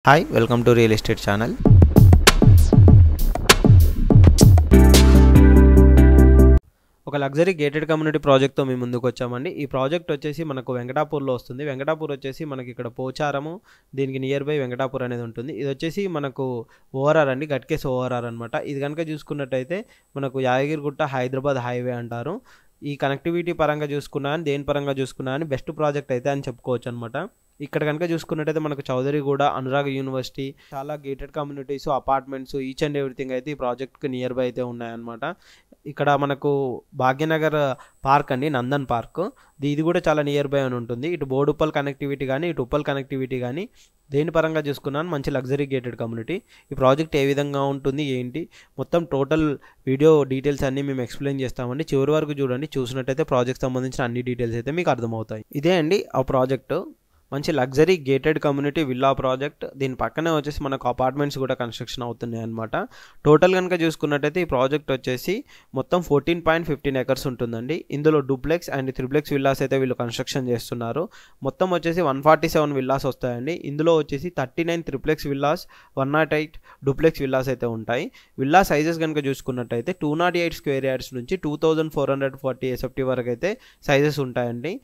Hi, welcome to Real Estate Channel. ఒక luxury gated community ప్రాజెక్ట్తో మేము ముందుకు వచ్చామండి. ఈ ప్రాజెక్ట్ వచ్చేసి మనకు వెంకటాపూర్లో వస్తుంది. వెంకటాపూర్ వచ్చేసి మనకి ఇక్కడ పోచారము, దీనికి నియర్ బై వెంకటాపూర్ అనేది ఉంటుంది. ఇది వచ్చేసి మనకు ఓఆర్ఆర్ అండి, గట్కేస్ ఓఆర్ఆర్ అనమాట. ఇది కనుక చూసుకున్నట్టయితే మనకు యాదగిరిగుట్ట హైదరాబాద్ హైవే అంటారు. ఈ కనెక్టివిటీ పరంగా చూసుకున్నా అని దేని పరంగా చూసుకున్నా అని బెస్ట్ ప్రాజెక్ట్ అయితే అని చెప్పుకోవచ్చు అనమాట. ఇక్కడ కనుక చూసుకున్నట్టయితే మనకు చౌదరిగూడ, అనురాగ్ యూనివర్సిటీ, చాలా gated communities, apartments, each and everything అయితే ఈ ప్రాజెక్ట్కి నియర్ బై అయితే ఉన్నాయన్నమాట. ఇక్కడ మనకు భాగ్యనగర్ పార్క్ అండి, నందన్ పార్క్, ఇది కూడా చాలా నియర్ బై అని ఉంటుంది. ఇటు బోడుప్పల్ కనెక్టివిటీ కానీ ఇటు ఉప్పల్ కనెక్టివిటీ కానీ దేని పరంగా చూసుకున్నాను మంచి లగ్జరీ గేటెడ్ కమ్యూనిటీ. ఈ ప్రాజెక్ట్ ఏ విధంగా ఉంటుంది ఏంటి మొత్తం టోటల్ వీడియో డీటెయిల్స్ అన్నీ మేము ఎక్స్ప్లెయిన్ చేస్తామండి. చివరి వరకు చూడండి, చూసినట్టయితే ప్రాజెక్ట్ సంబంధించిన అన్ని డీటెయిల్స్ అయితే మీకు అర్థమవుతాయి. ఇదే అండి ఆ ప్రాజెక్టు, మంచి luxury gated community villa project. దీని పక్కనే వచ్చేసి మనకు అపార్ట్మెంట్స్ కూడా కన్స్ట్రక్షన్ అవుతున్నాయి అనమాట. టోటల్ కనుక చూసుకున్నట్టయితే ఈ ప్రాజెక్ట్ వచ్చేసి మొత్తం 14.15 acres ఉంటుందండి. ఇందులో డూప్లెక్స్ అండ్ త్రిప్లెక్స్ విల్లాస్ అయితే వీళ్ళు కన్స్ట్రక్షన్ చేస్తున్నారు. మొత్తం వచ్చేసి 147 విల్లాస్ వస్తాయండి. ఇందులో వచ్చేసి 39 త్రిప్లెక్స్ విల్లాస్, 108 డూప్లెక్స్ విల్లాస్ అయితే ఉంటాయి. విల్లా సైజెస్ కనుక చూసుకున్నట్టయితే 208 స్క్వేర్ యార్డ్స్ నుంచి 2440 SFT వరకు అయితే సైజెస్ ఉంటాయండి.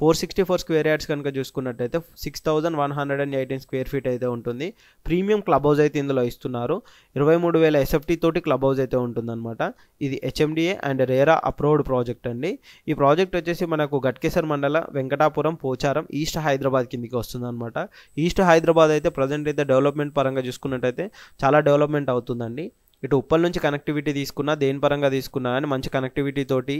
464 స్క్వేర్ యార్డ్స్ కనుక చూసుకున్నట్టయితే 6118 స్క్వేర్ ఫీట్ అయితే ఉంటుంది. ప్రీమియం క్లబ్ హౌస్ అయితే ఇందులో ఇస్తున్నారు. 23,000 SFT తోటి క్లబ్ హౌస్ అయితే ఉంటుందన్నమాట. ఇది HMDA and RERA approved project అండి. ఈ ప్రాజెక్ట్ వచ్చేసి మనకు గట్కేసర్ మండల, వెంకటాపురం, పోచారం, ఈస్ట్ హైదరాబాద్ కిందికి వస్తుందన్నమాట. ఈస్ట్ హైదరాబాద్ అయితే ప్రజెంట్ అయితే డెవలప్మెంట్ పరంగా చూసుకున్నట్టయితే చాలా డెవలప్మెంట్ అవుతుందండి. ఇటు ఉప్పల్ నుంచి కనెక్టివిటీ తీసుకున్నా దేని పరంగా తీసుకున్నా అని మంచి కనెక్టివిటీ తోటి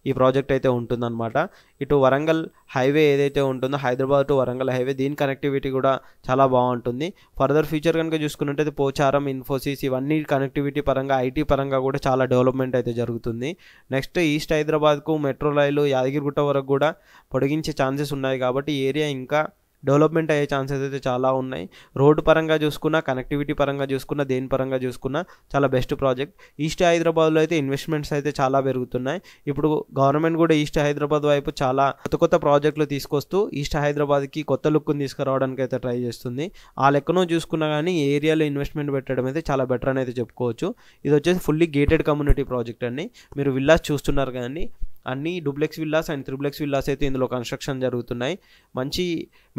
ఈ ప్రాజెక్ట్ అయితే ఉంటుందన్నమాట. ఇటు వరంగల్ హైవే ఏదైతే ఉంటుందో, హైదరాబాద్ టు వరంగల్ హైవే, దీని కనెక్టివిటీ కూడా చాలా బాగుంటుంది. ఫర్దర్ ఫ్యూచర్ కనుక చూసుకున్నట్టయితే పోచారం, ఇన్ఫోసిస్, ఇవన్నీ కనెక్టివిటీ పరంగా IT పరంగా కూడా చాలా డెవలప్మెంట్ అయితే జరుగుతుంది. నెక్స్ట్ ఈస్ట్ హైదరాబాద్కు మెట్రో రైలు యాదగిరిగుట్ట వరకు కూడా పొడిగించే ఛాన్సెస్ ఉన్నాయి కాబట్టి ఈ ఏరియా ఇంకా డెవలప్మెంట్ అయ్యే ఛాన్సెస్ అయితే చాలా ఉన్నాయి. రోడ్డు పరంగా చూసుకున్నా, కనెక్టివిటీ పరంగా చూసుకున్నా, దేని పరంగా చూసుకున్నా చాలా బెస్ట్ ప్రాజెక్ట్. ఈస్ట్ హైదరాబాద్లో అయితే ఇన్వెస్ట్మెంట్స్ అయితే చాలా పెరుగుతున్నాయి. ఇప్పుడు గవర్నమెంట్ కూడా ఈస్ట్ హైదరాబాద్ వైపు చాలా కొత్త ప్రాజెక్టులు తీసుకొస్తూ ఈస్ట్ హైదరాబాద్కి కొత్త లుక్ని తీసుకురావడానికి అయితే ట్రై చేస్తుంది. ఆ లెక్కనో చూసుకున్నా కానీ ఈ ఏరియాలో ఇన్వెస్ట్మెంట్ పెట్టడం అయితే చాలా బెటర్ అని అయితే చెప్పుకోవచ్చు. ఇది వచ్చేసి ఫుల్లీ గేటెడ్ కమ్యూనిటీ ప్రాజెక్ట్ అండి. మీరు విల్లాస్ చూస్తున్నారు కానీ అన్ని duplex villas and triplex villas అయితే ఇందులో కన్స్ట్రక్షన్ జరుగుతున్నాయి. మంచి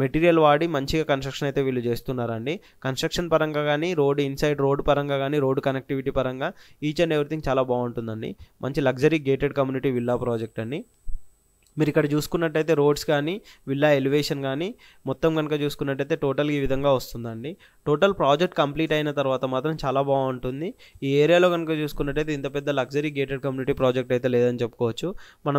మెటీరియల్ వాడి మంచిగా కన్స్ట్రక్షన్ అయితే వీళ్ళు చేస్తున్నారండి. కన్స్ట్రక్షన్ పరంగా కానీ, రోడ్ ఇన్సైడ్ రోడ్ పరంగా కానీ, రోడ్ కనెక్టివిటీ పరంగా ఈచ్ అండ్ ఎవ్రీథింగ్ చాలా బాగుంటుందండి. మంచి luxury gated community villa project అండి. మీరు ఇక్కడ చూసుకున్నట్టయితే రోడ్స్ కానీ, విల్లా ఎలివేషన్ కానీ మొత్తం కనుక చూసుకున్నట్టయితే టోటల్ ఈ విధంగా వస్తుందండి. టోటల్ ప్రాజెక్ట్ కంప్లీట్ అయిన తర్వాత మాత్రం చాలా బాగుంటుంది. ఈ ఏరియాలో కనుక చూసుకున్నట్టయితే ఇంత పెద్ద లగ్జరీ గేటెడ్ కమ్యూనిటీ ప్రాజెక్ట్ అయితే లేదని చెప్పుకోవచ్చు.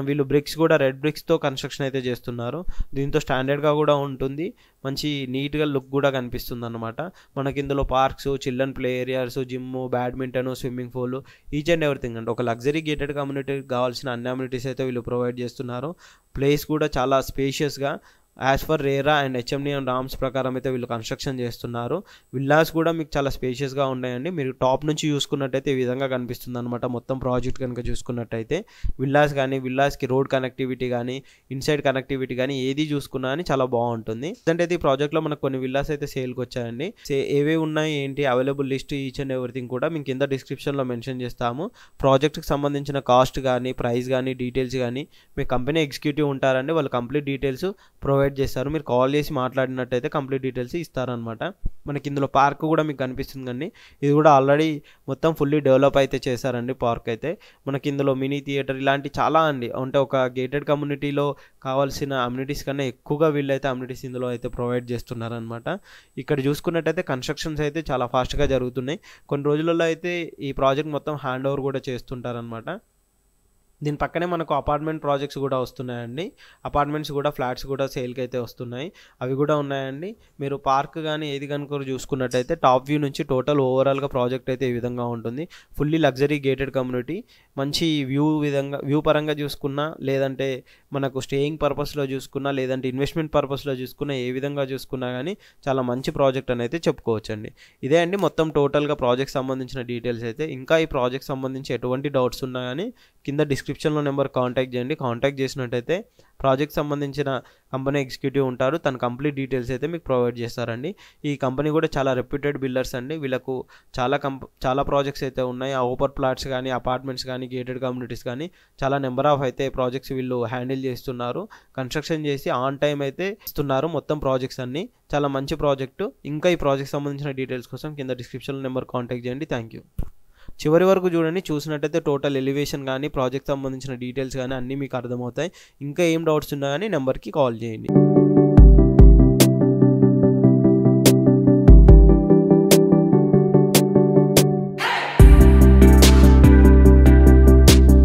వీళ్ళు బ్రిక్స్ కూడా రెడ్ బ్రిక్స్తో కన్స్ట్రక్షన్ అయితే చేస్తున్నారు. దీంతో స్టాండర్డ్గా కూడా ఉంటుంది, మంచి నీట్గా లుక్ కూడా కనిపిస్తుంది అన్నమాట. మనకి ఇందులో parks, children play areas, gym, badminton, swimming pool, each and everything అంటే ఒక లగ్జరీ గేటెడ్ కమ్యూనిటీకి కావాల్సిన అన్ని అమ్యూనిటీస్ అయితే వీళ్ళు ప్రొవైడ్ చేస్తున్నారు. ప్లేస్ కూడా చాలా స్పేషియస్గా as for RERA and HMD and Rams ప్రకారం అయితే వీళ్ళు కన్స్ట్రక్షన్ చేస్తున్నారు. విల్లాస్ కూడా మీకు చాలా స్పేషియస్గా ఉన్నాయండి. మీరు టాప్ నుంచి చూసుకున్నట్టయితే ఈ విధంగా కనిపిస్తుంది అనమాట. మొత్తం ప్రాజెక్ట్ కనుక చూసుకున్నట్టయితే విల్లాస్ కానీ, విల్లాస్కి రోడ్ కనెక్టివిటీ కానీ, ఇన్సైడ్ కనెక్టివిటీ కానీ ఏది చూసుకున్నా అని చాలా బాగుంటుంది. అయితే ఈ ప్రాజెక్ట్లో మనకు కొన్ని విల్లాస్ అయితే సేల్కి వచ్చాయండి. ఏవేవి ఉన్నాయి ఏంటి available list each and everything కూడా మీకు కింద డిస్క్రిప్షన్లో మెన్షన్ చేస్తాము. ప్రాజెక్ట్కి సంబంధించిన కాస్ట్ కానీ, ప్రైస్ కానీ, డీటెయిల్స్ కానీ మీ కంపెనీ ఎగ్జిక్యూటివ్ ఉంటారండి, వాళ్ళు కంప్లీట్ డీటెయిల్స్ ప్రొవైడ్ చేస్తారు. మీరు కాల్ చేసి మాట్లాడినట్టయితే కంప్లీట్ డీటెయిల్స్ ఇస్తారనమాట. మనకి ఇందులో పార్క్ కూడా మీకు కనిపిస్తుంది కానీ ఇది కూడా ఆల్రెడీ మొత్తం ఫుల్లీ డెవలప్ అయితే చేశారండి. పార్క్ అయితే మనకి ఇందులో మినీ థియేటర్ ఇలాంటి చాలా అండి, అంటే ఒక గేటెడ్ కమ్యూనిటీలో కావాల్సిన అమ్యూనిటీస్ కన్నా ఎక్కువగా వీళ్ళైతే అమ్యూనిటీస్ ఇందులో అయితే ప్రొవైడ్ చేస్తున్నారనమాట. ఇక్కడ చూసుకున్నట్టయితే కన్స్ట్రక్షన్స్ అయితే చాలా ఫాస్ట్గా జరుగుతున్నాయి. కొన్ని రోజులలో అయితే ఈ ప్రాజెక్ట్ మొత్తం హ్యాండ్ ఓవర్ కూడా చేస్తుంటారనమాట. దీని పక్కనే మనకు అపార్ట్మెంట్ ప్రాజెక్ట్స్ కూడా వస్తున్నాయండి. అపార్ట్మెంట్స్ కూడా, ఫ్లాట్స్ కూడా సేల్కి అయితే వస్తున్నాయి, అవి కూడా ఉన్నాయండి. మీరు పార్క్ కానీ ఏది కనుక చూసుకున్నట్టయితే టాప్ వ్యూ నుంచి టోటల్ ఓవరాల్గా ప్రాజెక్ట్ అయితే ఈ విధంగా ఉంటుంది. ఫుల్లీ లగ్జరీ గేటెడ్ కమ్యూనిటీ, మంచి వ్యూ పరంగా చూసుకున్నా, లేదంటే మనకు స్టేయింగ్ పర్పస్లో చూసుకున్నా, లేదంటే ఇన్వెస్ట్మెంట్ పర్పస్లో చూసుకున్నా, ఏ విధంగా చూసుకున్నా కానీ చాలా మంచి ప్రాజెక్ట్ అని అయితే చెప్పుకోవచ్చండి. ఇదే అండి మొత్తం టోటల్గా ప్రాజెక్ట్ సంబంధించిన డీటెయిల్స్ అయితే. ఇంకా ఈ ప్రాజెక్ట్ సంబంధించి ఎటువంటి డౌట్స్ ఉన్నా కానీ కింద డిస్క్రిప్షన్లో నెంబర్ కాంటాక్ట్ చేయండి. కాంటాక్ట్ చేసినట్టయితే ప్రాజెక్ట్ సంబంధించిన కంపెనీ ఎగ్జిక్యూటివ్ ఉంటారు, తన కంప్లీట్ డీటెయిల్స్ అయితే మీకు ప్రొవైడ్ చేస్తారండి. ఈ కంపెనీ కూడా చాలా రెప్యూటెడ్ బిల్డర్స్ అండి. వీళ్ళకు చాలా ప్రాజెక్ట్స్ అయితే ఉన్నాయి. ఓపెన్ ప్లాట్స్ కానీ, అపార్ట్మెంట్స్ కానీ, గేటెడ్ కమ్యూనిటీస్ కానీ చాలా నెంబర్ ఆఫ్ అయితే ప్రాజెక్ట్స్ వీళ్ళు హ్యాండిల్ చేస్తున్నారు. కన్స్ట్రక్షన్ చేసి ఆన్ టైం అయితే ఇస్తున్నారు మొత్తం ప్రాజెక్ట్స్ అన్ని. చాలా మంచి ప్రాజెక్టు. ఇంకా ఈ ప్రాజెక్ట్ సంబంధించిన డీటెయిల్స్ కోసం కింద డిస్క్రిప్షన్లో నెంబర్ కాంటాక్ట్ చేయండి. Thank you. చివరి వరకు చూడండి. చూసినట్టయితే టోటల్ ఎలివేషన్ కానీ, ప్రాజెక్ట్ సంబంధించిన డీటెయిల్స్ కానీ అన్నీ మీకు అర్థమవుతాయి. ఇంకా ఏం డౌట్స్ ఉన్నా కానీ నెంబర్కి కాల్ చేయండి.